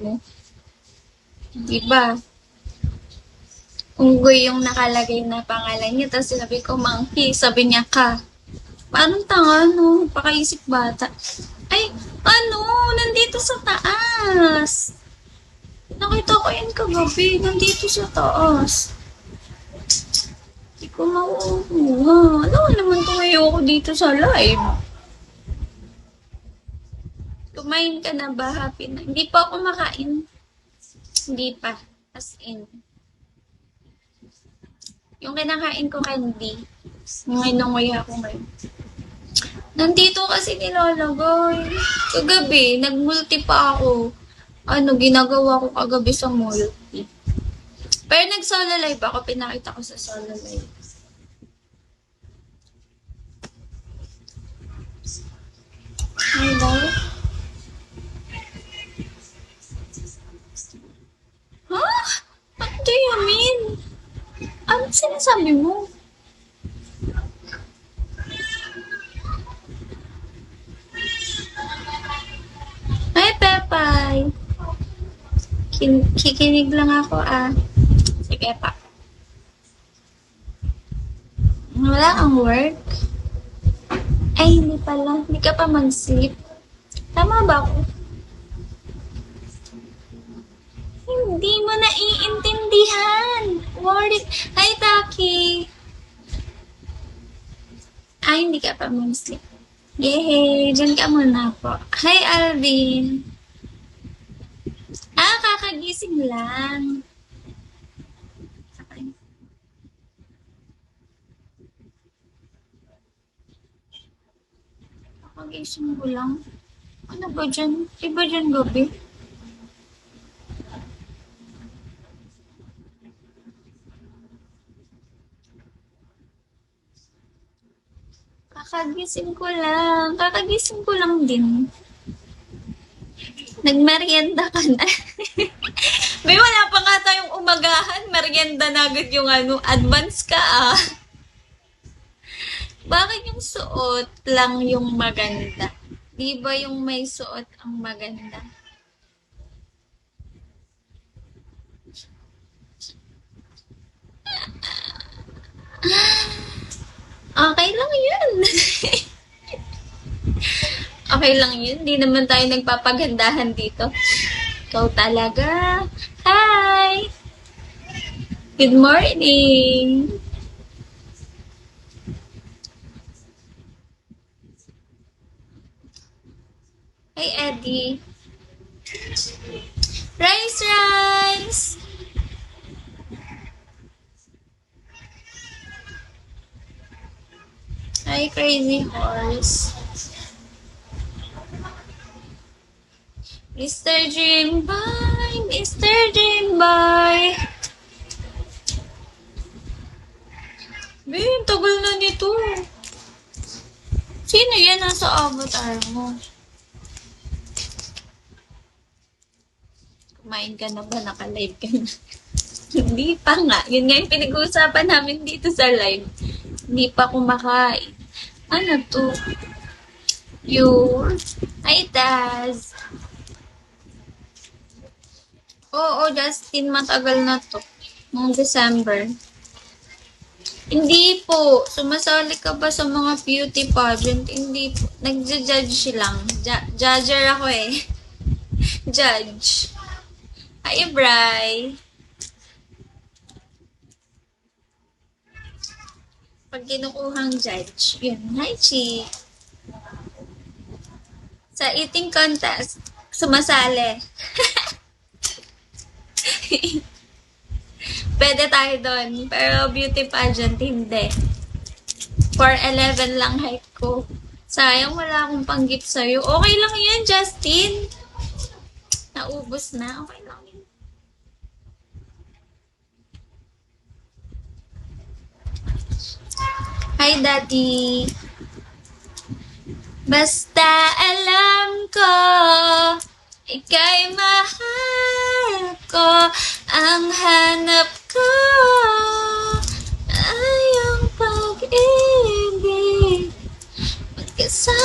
mo. Diba? Unggoy yung nakalagay na pangalan niya. Tapos sinabi ko, monkey. Sabi niya ka. Paano tanga, no? Pakaisip bata. Ay, ano? Nandito sa taas. Nakita ko yan kagabi. Nandito sa taas. Hindi ko mauuha. Ano naman tumayo ako dito sa live? Kumain ka na ba? Happy na? Hindi pa ako makain. Hindi pa. As in. Yung kinakain ko candy. Nanginungoy ako ngayon. Nandito kasi nilalagay. Kagabi, nagmulti pa ako. Ginagawa ko kagabi sa multi. Pero nag-solo live ako. Pinakita ko sa solo live. Hello? Huh? What do you mean? Ano sinasabi mo? Ay, Pepay. Kikinig lang ako, Sige pa. Wala kang work? Ay, hindi pala. Hindi ka pa mag-sleep. Tama ba ako? Hindi mo naiintindihan. Worried. Hi, Taki. Ay, hindi ka pa mag-sleep. Yay! Diyan ka muna po. Hi, Alvin. Kakagising lang. Kakagising ko lang. Ano ba dyan? Iba dyan gabi? Kakagising ko lang. Kakagising ko lang din. Nagmerienda ka na. May wala pa nga tayong umagahan. Merienda na agad yung advance ka Bakit yung suot lang yung maganda? Di ba yung may suot ang maganda? Okay lang yun. Okay lang yun. Di naman tayo nagpapagandahan dito. Ikaw talaga. Hi! Good morning! Hi, Eddie. Rice! Hi, Crazy Horse. Mr. Dream Boy! Mr. Dream Boy! Babe, tagal na nito. Sino yan nasa avatar mo? Kumain ka na ba? Naka-live ka na? Hindi pa nga. Yun nga yung pinag-uusapan namin dito sa live. Hindi pa kumakain. Ano to? Hi, Taz. Oo, Justin, matagal na to. Noong December. Hindi po. Sumasali ka ba sa mga beauty pageant? Hindi po. Nagja-judge lang. Judger ako eh. Judge. Hi, Bri. Pag kinukuhang judge, yun. Hi, Chi. Sa eating contest, sumasali. Pwede tayo doon. Pero beauty pageant, hindi. 4'11 lang height ko. Sayang, wala akong pang-gift sa'yo. Okay lang yan, Justin. Naubos na. Okay lang yan. Hi, Daddy. Basta alam ko, ika'y mahal ko. Ang hanap ko ay ang pag-ibig. Magkasama